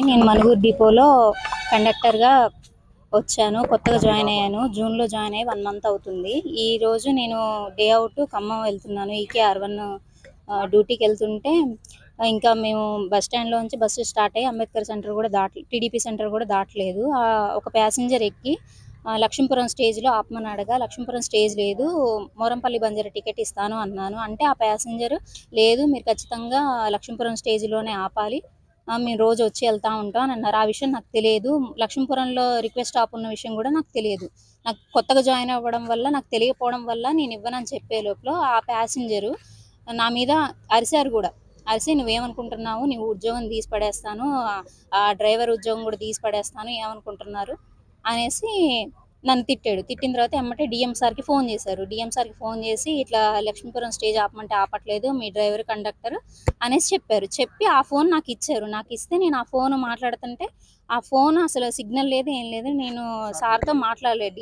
నేను మనుగురు డిపోలో కండక్టర్గా వచ్చాను. కొత్తగా జాయిన్ అయ్యాను. జూన్లో జాయిన్ అయ్యి 1 మంత్ అవుతుంది. ఈరోజు నేను డే అవుట్ ఖమ్మం వెళ్తున్నాను. ఈకే R1 డ్యూటీకి వెళ్తుంటే ఇంకా మేము బస్ స్టాండ్లోంచి బస్సు స్టార్ట్ అయ్యి అంబేద్కర్ సెంటర్ కూడా టీడీపీ సెంటర్ కూడా దాటలేదు. ఒక ప్యాసింజర్ ఎక్కి లక్ష్మీపురం స్టేజ్లో ఆపమని అడగా, లక్ష్మీపురం స్టేజ్ లేదు, మోరంపల్లి బంజారా టికెట్ ఇస్తాను అన్నాను. అంటే ఆ ప్యాసింజర్ లేదు, మీరు ఖచ్చితంగా లక్ష్మీపురం స్టేజ్లోనే ఆపాలి, మేము రోజు వచ్చి వెళ్తా ఉంటాం అని అన్నారు. ఆ విషయం నాకు తెలియదు. లక్ష్మీపురంలో రిక్వెస్ట్ స్టాప్ ఉన్న విషయం కూడా నాకు తెలియదు. నాకు కొత్తగా జాయిన్ అవ్వడం వల్ల, నాకు తెలియకపోవడం వల్ల నేను ఇవ్వనని చెప్పే లోపల ఆ ప్యాసింజరు నా మీద అరిశారు కూడా. అరిసి, నువ్వేమనుకుంటున్నావు, నీ ఉద్యోగం తీసి పడేస్తాను, ఆ డ్రైవర్ ఉద్యోగం కూడా తీసి పడేస్తాను, ఏమనుకుంటున్నారు అనేసి నన్ను తిట్టాడు. తిట్టిన తర్వాత ఎమ్మటే డిఎం సార్కి ఫోన్ చేశారు. డిఎం సార్కి ఫోన్ చేసి ఇట్లా లక్ష్మీపురం స్టేజ్ ఆపమంటే ఆపట్లేదు మీ డ్రైవర్ కండక్టర్ అనేసి చెప్పారు. చెప్పి ఆ ఫోన్ నాకు ఇచ్చారు. నాకు ఇస్తే నేను ఆ ఫోన్ మాట్లాడుతుంటే ఆ ఫోన్ అసలు సిగ్నల్ లేదు, ఏం లేదు. నేను సార్తో మాట్లాడలేదు,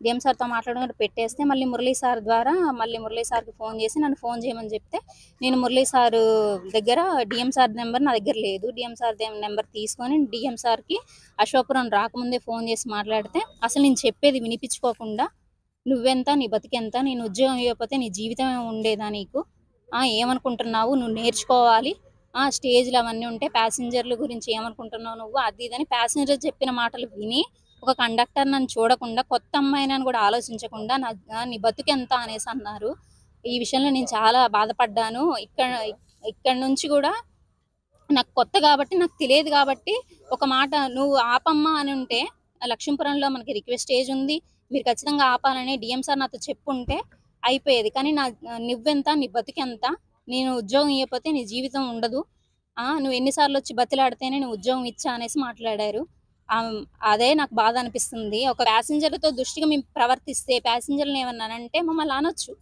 డిఎం సార్తో మాట్లాడకుండా పెట్టేస్తే మళ్ళీ మురళీ సార్ ద్వారా మళ్ళీ మురళీ సార్కి ఫోన్ చేసి నన్ను ఫోన్ చేయమని చెప్తే నేను మురళీ సార్ దగ్గర డిఎం సార్ నెంబర్ నా దగ్గర లేదు. డిఎం సార్ నెంబర్ తీసుకొని డిఎం సార్కి అశోకపురం రాకముందే ఫోన్ చేసి మాట్లాడితే, అసలు నేను చెప్పేది వినిపించుకోకుండా నువ్వెంత, నీ బతికెంత, నేను ఉద్యోగం ఇవ్వకపోతే నీ జీవితం ఉండేదా నీకు, ఏమనుకుంటున్నావు, నువ్వు నేర్చుకోవాలి, స్టేజ్లు అవన్నీ ఉంటే ప్యాసింజర్ల గురించి ఏమనుకుంటున్నావు నువ్వు, అది ఇదని ప్యాసింజర్ చెప్పిన మాటలు విని ఒక కండక్టర్ నన్ను చూడకుండా, కొత్త అమ్మాయినని కూడా ఆలోచించకుండా నీ బతుకెంత అనేసి అన్నారు. ఈ విషయంలో నేను చాలా బాధపడ్డాను. ఇక్కడ నుంచి కూడా నాకు కొత్త కాబట్టి, నాకు తెలియదు కాబట్టి ఒక మాట, నువ్వు ఆపమ్మా అని ఉంటే లక్ష్మీపురంలో మనకి రిక్వెస్ట్ స్టేజ్ ఉంది, మీరు ఖచ్చితంగా ఆపాలని డిఎం సార్ నాతో చెప్పుంటే అయిపోయేది. కానీ నువ్వెంత, నీ బతికెంత, నేను ఉద్యోగం ఇవ్వకపోతే నీ జీవితం ఉండదు, నువ్వు ఎన్నిసార్లు వచ్చి బతిలాడితేనే నువ్వు ఉద్యోగం ఇచ్చా అనేసి మాట్లాడారు. అదే నాకు బాధ అనిపిస్తుంది. ఒక ప్యాసింజర్లతో దుష్టిగా మేము ప్రవర్తిస్తే, ప్యాసింజర్లను ఏమన్నానంటే మమ్మల్ని అనొచ్చు.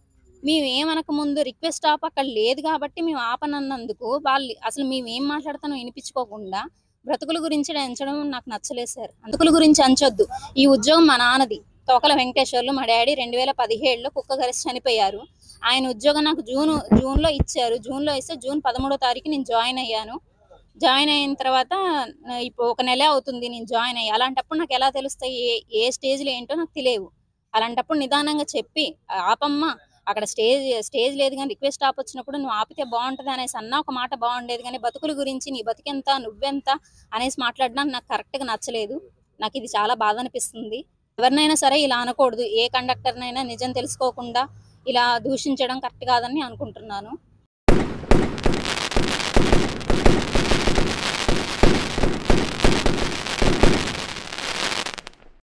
మేము ఏమనక ముందు రిక్వెస్ట్ స్టాప్ అక్కడ లేదు కాబట్టి మేము ఆపనన్నందుకు వాళ్ళు అసలు మేము ఏం మాట్లాడతానో వినిపించుకోకుండా బ్రతుకుల గురించి ఎంచడం నాకు నచ్చలేదు సార్. బ్రతుకుల గురించి అంచొద్దు. ఈ ఉద్యోగం మా నాన్నది, తోకల వెంకటేశ్వర్లు, మా డాడీ 2017లో కుక్క కరిసి చనిపోయారు. ఆయన ఉద్యోగం నాకు జూన్లో ఇచ్చారు. జూన్లో ఇస్తే జూన్ 13వ తారీఖు నేను జాయిన్ అయ్యాను. జాయిన్ అయిన తర్వాత ఇప్పుడు ఒక నెలే అవుతుంది నేను జాయిన్ అయ్యి. అలాంటప్పుడు నాకు ఎలా తెలుస్తాయి ఏ స్టేజ్లో ఏంటో నాకు తెలియవు. అలాంటప్పుడు నిదానంగా చెప్పి ఆపమ్మా, అక్కడ స్టేజ్ లేదు కానీ రిక్వెస్ట్ స్టాప్ వచ్చినప్పుడు నువ్వు ఆపితే బాగుంటుంది అనేసి అన్నా ఒక మాట బాగుండేది. కానీ బతుకుల గురించి నీ బతికెంత, నువ్వెంత అనేసి మాట్లాడడం నాకు కరెక్ట్గా నచ్చలేదు. నాకు ఇది చాలా బాధ అనిపిస్తుంది. ఎవరినైనా సరే ఇలా అనకూడదు. ఏ కండక్టర్నైనా నిజం తెలుసుకోకుండా ఇలా దూషించడం కరెక్ట్ కాదని అనుకుంటున్నాను.